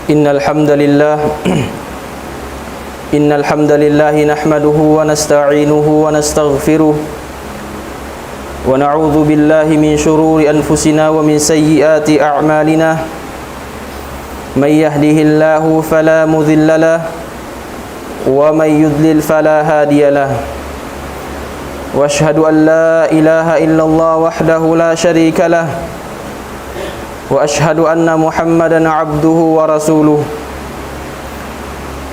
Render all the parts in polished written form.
Innal hamdalillah nahmaduhu wa nasta'inuhu wa nastaghfiruh wa na'udzu billahi min shururi anfusina wa min sayyiati a'malina may yahdihillahu fala mudilla lahu wa may yudlil fala hadiya lahu wa ashhadu an la ilaha illallah wahdahu la syarika lahu wa ashhadu anna Muhammadan abduhu wa rasuluh.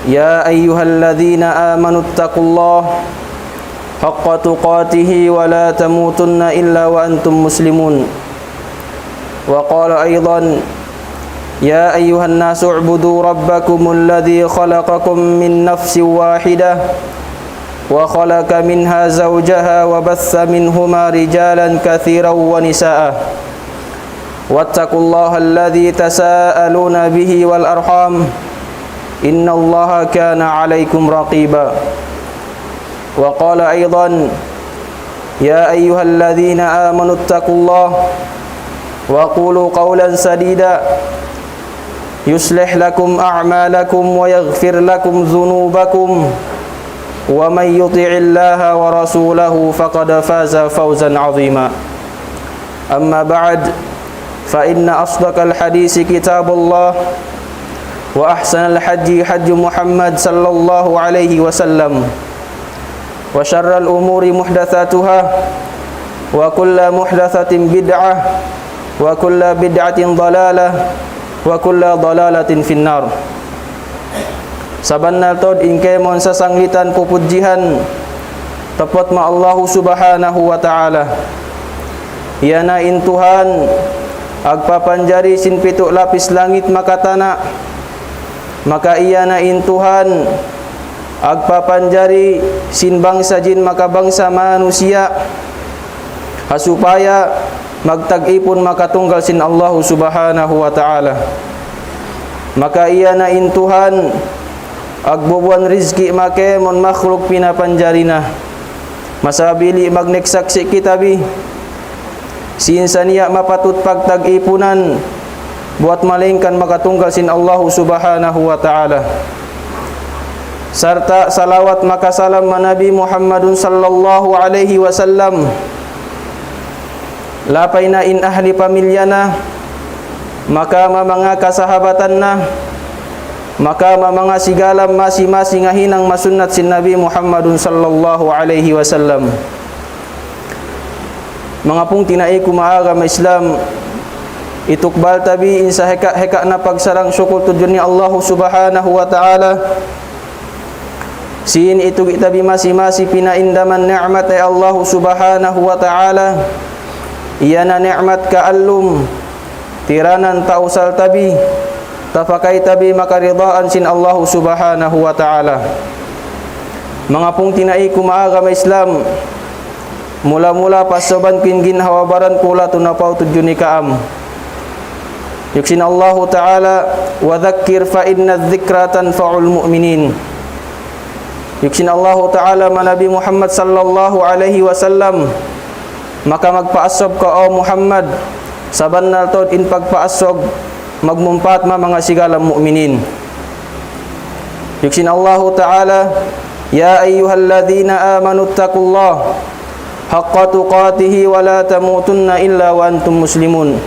Ya ayyuhalladzina amanu taqullaha haqqa tuqatih wa la tamutunna illa wa antum muslimun. Wa qala aidan ya ayyuhan nasu u'budu rabbakumul ladzi khalaqakum min nafsin wahidah wa khalaqa minha zawjaha wa bassa minhuma rijalan katsiran wa nisaa. Wattaqullaha alladzi tasaaluna bihi wal arham innallaha kana 'alaikum raqiba. Wa qala aidan ya ayyuhalladzina amanu taqullaha wa qulu qawlan sadida yuslih lakum a'malakum wa yaghfir lakum dhunubakum wa may yuti'illaha wa rasulahu faqad faza fawzan 'azima. Amma ba'd, fa inna asdaqal hadisi kitabullah wa ahsanal hajji hajju Muhammad sallallahu alaihi wasallam wa syarral umuri muhdatsatuha wa kullu muhdatsatin bid'ah wa kullu bid'atin dhalalah wa kullu dhalalatin finnar. Sabanna tod ingke mon sasanglitan pupujihan tepat ma Allah subhanahu wa ta'ala. Yana in Tuhan agpapanjari sin pitu lapis langit maka tanah, maka iyana in Tuhan agpapanjari sin bangsa jin maka bangsa manusia supaya magtag-ipon makatunggal sin Allah subhanahu wa ta'ala. Maka iya na intuhan agbubuan rizki make mon makhluk pinapanjari na masabili magneksaksi kitabi sinsa niya mapatut pagtag-ipunan buat malingkan makatunggal sin Allah subhanahu wa ta'ala. Serta salawat makasalam Nabi Muhammadun sallallahu alaihi wasallam lapay na in ahli pamilyana maka mga kasahabatan na maka mga sigalam masing-masing hinang masunat sin Nabi Muhammadun sallallahu alaihi wasallam. Mga pong tinai kumaagam Islam itukbal tabi insa heka na pagsarang syukur tudyon ni Allah subhanahu wa ta'ala. Sin itu kita bimasi-masi pinaindaman ni'mat ay Allah subhanahu wa ta'ala. Iyan na ni'mat kaalum tiranan tausal tabi tapakai tabi makaridaan sin Allah subhanahu wa ta'ala. Mga pong tinai kumaagam Islam mula-mula pasoban pingin hawabaran kula tunapaw tudyon ni kaam. Yuksin Allah ta'ala wa dhakkir fa inna dhikra tanfa'ul mu'minin. Yuksin Allah ta'ala Nabi Muhammad sallallahu alaihi wasallam maka magpaasob ka o Muhammad saban na tod in pagpaasob magmumpat mga sigalang mu'minin. Yuksin Allah ta'ala ya ayyuhalladhina amanu taqullah haqqa tuqatihi wa la tamutunna illa wa antum muslimun.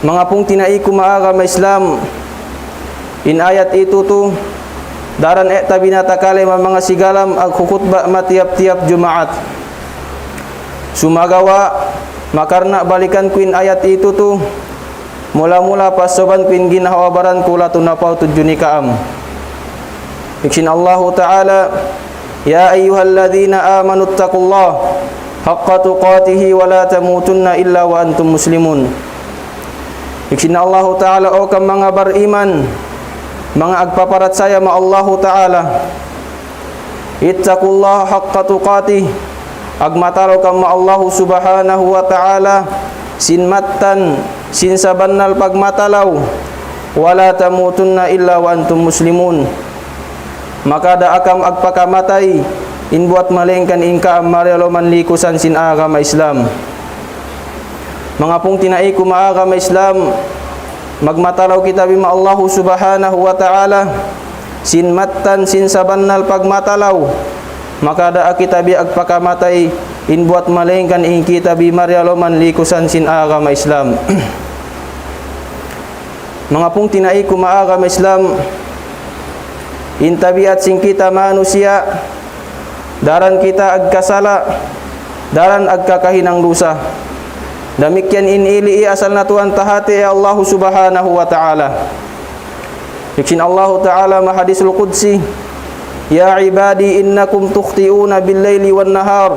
Mga pong tinai kumaagam Islam in ayat itu tu daran tabi natakale mga sigalam ag khutbah matiap-tiap Jumaat. Sumagawa makarna balikan kuin ayat itu tu mula-mula pasoban kuin ginahawabaran kula tunapaw tudyon ni kaam. Iksin Allah ta'ala ya ayyuhalladhina amanu taqullah haqqa tuqatihi wa la tamutunna illa wa antum muslimun. Iksin Allah ta'ala o kam mga bariman mga agpaparat saya ma Allah ta'ala ittaqullah haqqa tuqatih agmataro kam ma Allah subhanahu wa ta'ala sinmatan sin sabannal pagmatalaw wala tamutunna illa wa antum muslimun. Maka da akam agpakamatay in buat malengkan inka marialoman likusan sin agama Islam. Mga pong tinai kumaagama Islam magmatalaw kita bima Allah subhanahu wa ta'ala sinmatan sin sabannal pagmatalaw maka da kita bi agpakamatay in buat malengkan in kita bi marialoman likusan sin agama Islam. Mga pong tinai kumaagama Islam in tabiat sing kita manusia daran kita agkasala daran agkakahinang dosa. Demikian in ili asal na Tuhan tahati ya Allah subhanahu wa ta'ala. Yuksin Allah ta'ala mahadisul qudsi ya ibadi innakum tukhti'una bil-laili wan-nahar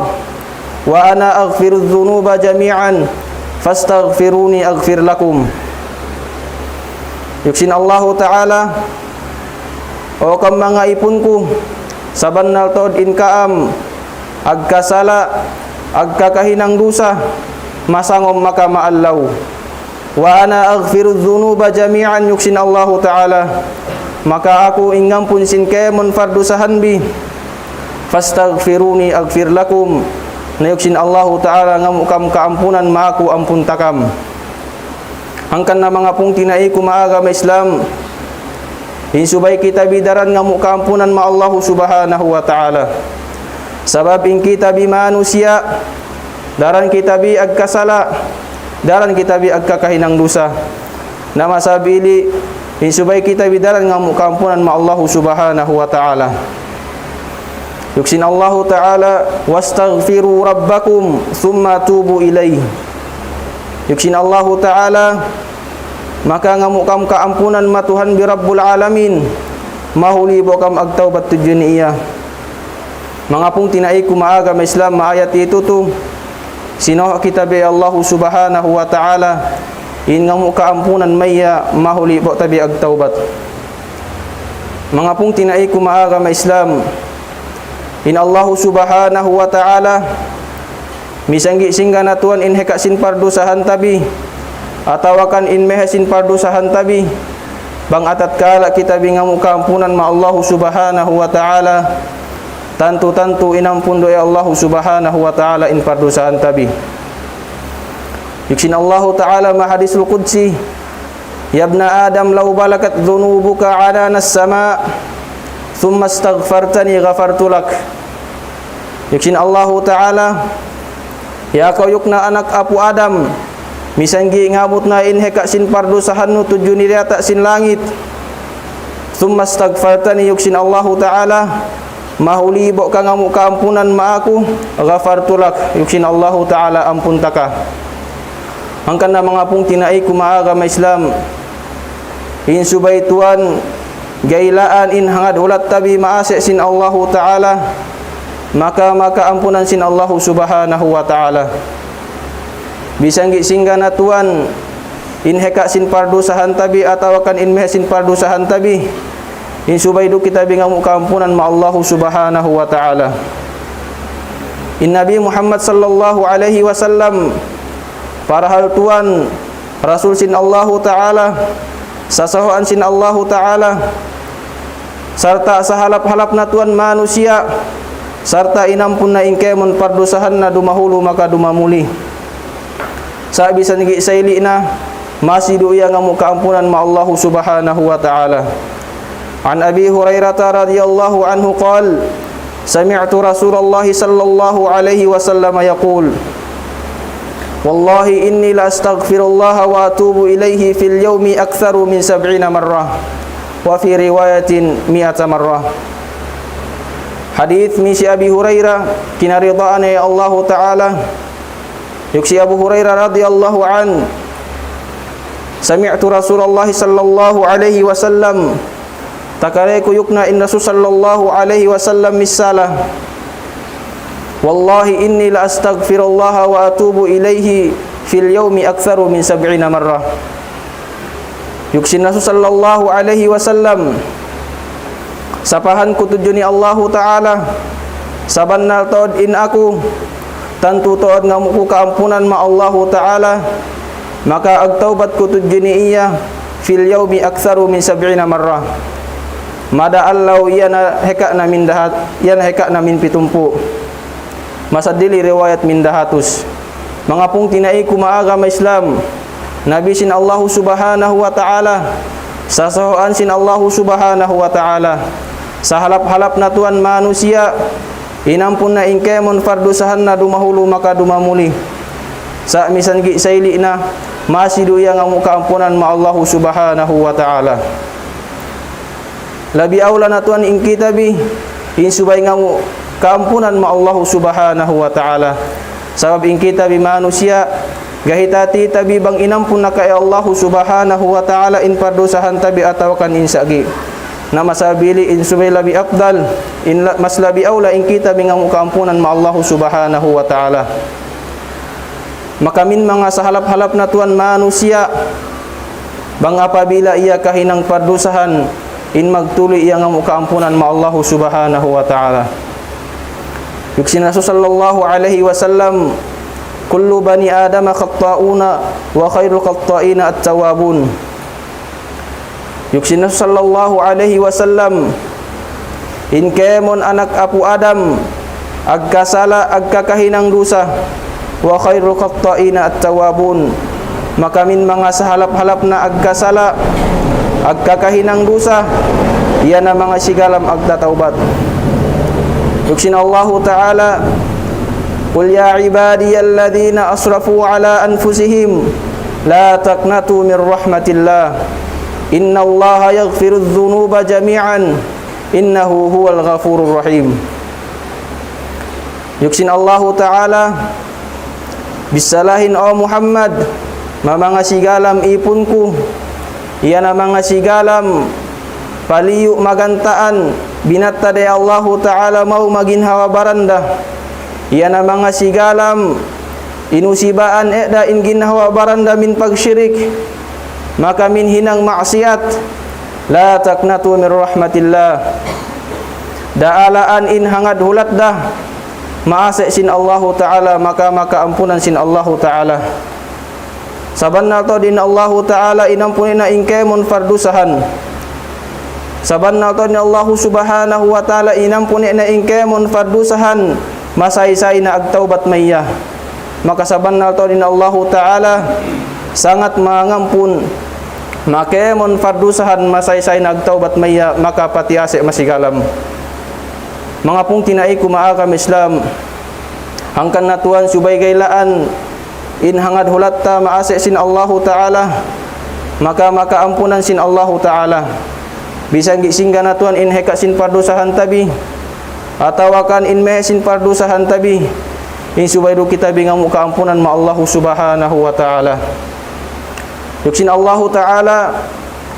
wa ana aghfiru dhunuba jami'an fastaghfiruni aghfir lakum. Yuksin Allah ta'ala o kam mga ipunku saban nal tod in kaam agkasala agkakahinang dosa masangom maka maallaw wa ana aghfiru dhunuba jami'an. Yuksin Allah ta'ala maka aku ingampun sin kemon fardu sahanbi fastaghfiruni aghfir lakum. Na yuksin Allah ta'ala ngamukam kaampunan maaku ampun takam. Hangkan na mga pong tinai kumaagama Islam insubay kita bidaran ngamuk kaampunan ma Allah subhanahu wa ta'ala. Sabab in kita bi manusia daran kita bi agkasala daran kita bi agkakahinang dosa na masabili insubay kita bidaran ngamuk kaampunan ma Allah subhanahu wa ta'ala. Yuksin Allah ta'ala wastaghfiru rabbakum thumma tubu ilaih. Yuksin Allah ta'ala maka ngamukam kaampunan ma Tuhan bi Rabbul Alamin mahuli bokam agtaubat tudyon iya. Mga pong tinai kumaagama Islam maayat itu tu sino kita bi Allah subhanahu wa ta'ala in ngamuk kaampunan maya mahuli bo tabi agtaubat. Mga pong tinai ko maagama Islam, in Allah subhanahu wa ta'ala misanggi singga natuan in hekasin pardu sahan tabi atawakan in mehasin pardu sahan tabi bang atat kala kita bingamu kampunan ma Allah subhanahu wa ta'ala tantu inampun doa Allah subhanahu wa ta'ala in pardu sahan tabi. Yuksin Allah ta'ala ma hadisul qudsi, ya ibna Adam law balakat dhunubuka adana as-sama' thumma astaghfartani ghafartu lak. Yuksin Allah ta'ala, ya kau yukna anak apu Adam misanggi ngamut na in heka sin pardu sahannu tujuh niriata sin langit thumma astaghfartani yuksin Allah ta'ala mahuli bo ka ngamu kaampunan ma aku ghafartu lak yuksin Allah ta'ala ampun taka. Angkan na mga pong tinai ko maagama Islam, in subay tuan gailaan in hangad ulat tabi maase sin Allah ta'ala maka ampunan sin Allah subhanahu wa ta'ala. Bisanggi singga na tuan in heka sin pardu sahan tabi atawakan in mehe sin pardu sahan tabi in subay du kita bingamu kampunan ma Allah subhanahu wa ta'ala. In Nabi Muhammad sallallahu alaihi wasallam para hal tuan Rasul sin Allah ta'ala sasahoan sin Allah ta'ala sarta sahalap-halap na tuan manusia sarta inampun na ingkemun pardusahan na dumahulu maka dumamuli. Sa bisan gi saili na masih duya ngamu kaampunan ma Allah subhanahu wa ta'ala. An Abi Hurairah radhiyallahu anhu qala sami'tu Rasulullah sallallahu alaihi wasallam yaqul wallahi inni la astaghfirullah wa atubu ilaihi fil yawmi aktsaru min 70 marrah wa fi riwayatin 100 marrah. Hadits misi Abi Hurairah kinaridaan ya Allah ta'ala. Yuksi Abu Hurairah radhiyallahu an sami'tu Rasulullah sallallahu alaihi wasallam takare ku yukna in Rasul sallallahu alaihi wasallam misalah wallahi inni la astaghfirullah wa atubu ilaihi fil yawmi aktsaru min 70 marrah. Yuksi Rasul sallallahu alaihi wasallam sapahan ku tujuni Allah ta'ala sabanna taud in aku tantu taud ngamuku kaampunan ma Allah ta'ala maka agtaubat ku tujuni iya fil yaumi aktsaru min 70 marrah mada allau yana heka na min dahat yana heka na min pitumpu masadili riwayat min dahatus. Mga pung tinai ku maagama Islam, Nabi sin Allah subhanahu wa ta'ala sasahoan sin Allah subhanahu wa ta'ala sahalap-halap na tuan manusia inampun na ingkemun fardu sahan na dumahulu maka dumamuli. Sa misan gi saili na masih duya ngamu kaampunan ma Allah subhanahu wa ta'ala. Labi aula na tuan ing kitabi in subay ngamu kaampunan ma Allah subhanahu wa ta'ala. Sabab ing kitabi manusia gahitati tabi bang inampun na kay Allah subhanahu wa ta'ala in fardu sahan tabi atawakan in sagi na masabili in subay labi afdal in mas labi aula in kita bingamu kaampunan ma Allah subhanahu wa ta'ala. Makamin mga sahalap-halap na tuan manusia bang apabila ia kahinang pardusahan in magtuloy iya ngamu kaampunan ma Allah subhanahu wa ta'ala. Yuksin Rasul sallallahu alaihi wasallam kullu bani adama khatta'una wa khairul khatta'ina at-tawwabun. Yuksin Rasul sallallahu alaihi wasallam in kemon anak apu Adam agkasala agkakahinang dusa wa khairul khatta'ina at-tawwabun. Maka min mga sahalap-halap na agkasala agkakahinang dusa iyan na mga sigalam agtataubat. Yuksin Allah ta'ala qul ya ibadiyalladhina asrafu ala anfusihim la taqnatu min rahmatillah innallaha yaghfirudz dzunuba jami'an innahu huwal ghafurur rahim. Yuksin Allah ta'ala bisalahin o Muhammad mamanga sigalam ipunku iyan na mga sigalam paliyu magantaan binatta de Allah ta'ala mau maginhawa baranda iyan na mga sigalam inusibaan in ginhawa baranda min pagsyirik maka min hinang maksiat La taqnatu min rahmatillah. Da'alaan in hangad hulat dah maasik sin Allahu Ta'ala maka ampunan sin Allahu Ta'ala. Sabanna to din Allahu Ta'ala inampunina ingkemun fardusahan. Sabanna to din Allahu Subhanahu wa Ta'ala inampunina ingkemun fardusahan masai-sai na agtaubat mayyah. Maka sabanna to din Allahu Ta'ala sangat mangampun makemon fardusahan masai-sai na agtaubat mayyah maka patiase masigalam. Mga pong tinai kumaakam Islam hangkan natuan subay gaylaan in hangad hulatta maase sin Allahu Ta'ala maka ampunan sin Allahu Ta'ala. Bisang gisingga natuan in heka sin pardusahan tabi atawakan in mehe sin pardusahan tabi in subay do kita bingamu kaampunan ma Allahu Subhanahu wa Ta'ala. Yuksin Allahu Ta'ala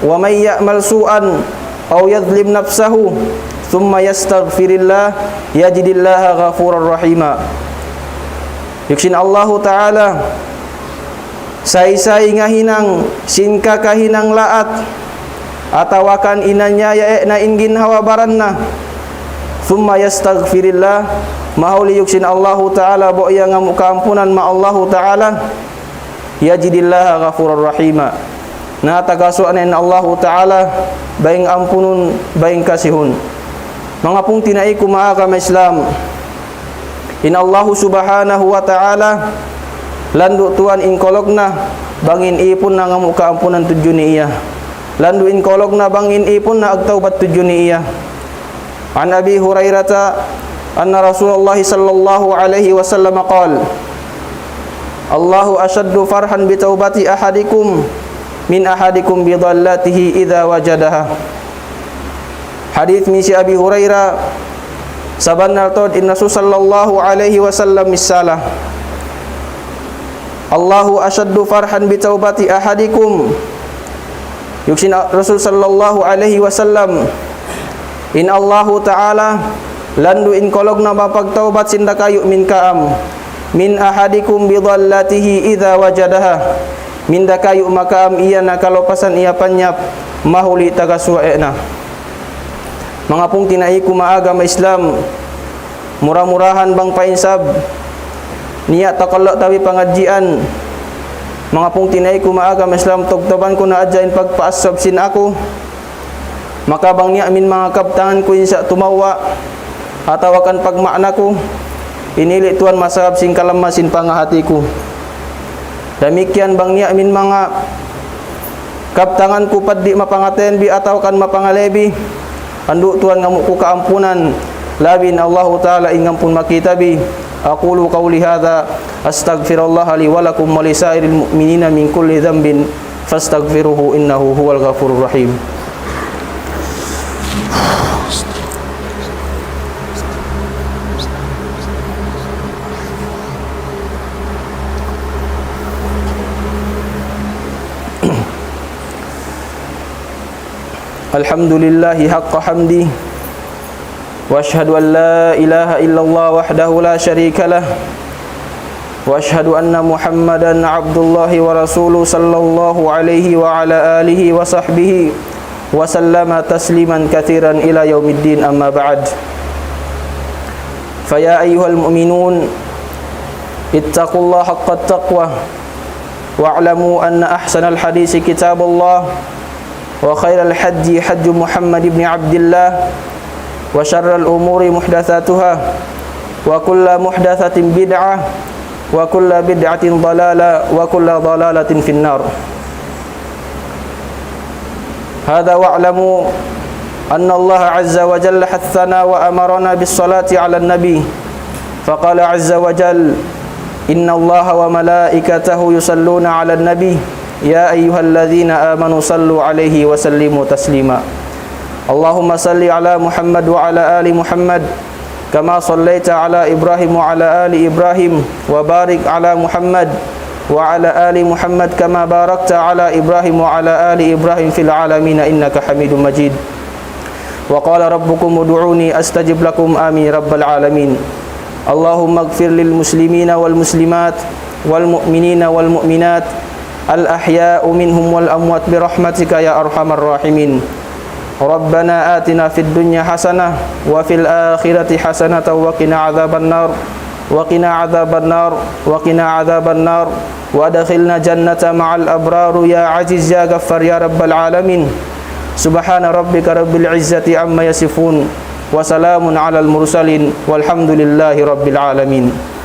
wa may ya'mal su'an aw yadhlim nafsahu thumma yastaghfirillah yajidillaha ghafurar rahima. Yuksin Allahu Ta'ala sai-sai ngahinang sinka kahinang laat atawakan inanya ya na ingin hawa baranna thumma yastaghfirillah mahuli yuksin Allahu Ta'ala bo yang ngamukampunan ma Allahu Ta'ala yajidillaha ghafurar rahima. Na tagasuan in Allahu Ta'ala baing ampunun baing kasihun. Mga pong tinai kumaakam Islam in Allahu Subhanahu wa Ta'ala landu tuan inkologna bangin ipun na ngamuka ampunan tujuh ni iya. Landu inkologna bangin ipun na agtaubat tujuh ni iya. An Abi Hurairah anna Rasulullah sallallahu alaihi wasallam qala Allahu ashaddu farhan bi taubati ahadikum min ahadikum bi dhallatihi idza wajadaha. Hadits misi Abi Hurairah sabanna tod inna sallallahu alaihi wasallam misalah Allahu ashaddu farhan bi taubati ahadikum. Yuksin Rasul sallallahu alaihi wasallam in Allahu Ta'ala landu in kologna mapagtaubat sindakayu min kaam min ahadikum bi dhallatihi idza wajadaha min dakayu makam iya nakalopasan iya panyap mahuli tagasuena. Mga pong tinai kumaagam Islam murah-murahan bang painsab niya takallak tawi pangajian. Mga pong tinai kumaagam Islam tugtaban ko na adyain pagpaasab sin ako maka bang niya min mga kabtangan ko insa tumawa atawakan pagmakna ko inili tuan masahab sin kalamma sin pangahati ko. Demikian bang niya min mga kabtangan ko paddi mapangaten bi atawakan mapangalebi anduk tuan ngamu ku kaampunan labin Allah Ta'ala ingampun makitabi. Aqulu qawli hadza astaghfirullah li wa lakum wa lisairil mu'minina min kulli dhanbin fastaghfiruhu innahu huwal ghafurur rahim. Alhamdulillahi haqqa hamdi wa ashhadu an la ilaha illallah wahdahu la syarika lah wa ashhadu anna Muhammadan abdullahi wa rasuluh sallallahu alaihi wa ala alihi wa sahbihi wa sallama tasliman katsiran ila yaumiddin amma ba'd. Fa ya ayyuhal mu'minun ittaqullaha haqqa taqwa wa'lamu anna ahsanal hadisi kitabullah wa khairal hajji hajju Muhammad ibn Abdillah wa syarral umuri muhdatsatuha wa kullu muhdatsatin bid'ah wa kullu bid'atin dhalalah wa kullu dhalalatin finnar. Hadza wa'lamu anna Allah azza wa jalla hathana wa amarna bis salati 'ala an-nabi faqala azza wa jalla inna Allaha wa malaikatahu yusalluna 'alan nabi ya ayyuhalladzina amanu sallu 'alaihi wa sallimu taslima. Allahumma salli 'ala Muhammad wa 'ala ali Muhammad kama sallaita 'ala Ibrahim wa 'ala ali Ibrahim wa barik 'ala Muhammad wa 'ala ali Muhammad kama barakta 'ala Ibrahim wa 'ala ali Ibrahim fil 'alamin innaka Hamidum Majid. Wa qala rabbukum ud'uni astajib lakum amin rabbal alamin. Allahumma ighfir lil muslimina wal muslimat wal mu'minina wal mu'minat al ahya'u minhum wal amwat bi rahmatika ya arhamar rahimin. ربنا آتنا في الدنيا حسنة وفي الآخرة حسنة وقنا عذاب النار وقنا عذاب النار وقنا عذاب النار وأدخلنا جنة مع الأبرار يا عزيز يا غفار يا رب العالمين. سبحان ربك رب العزة عما يصفون وسلام على المرسلين والحمد لله رب العالمين.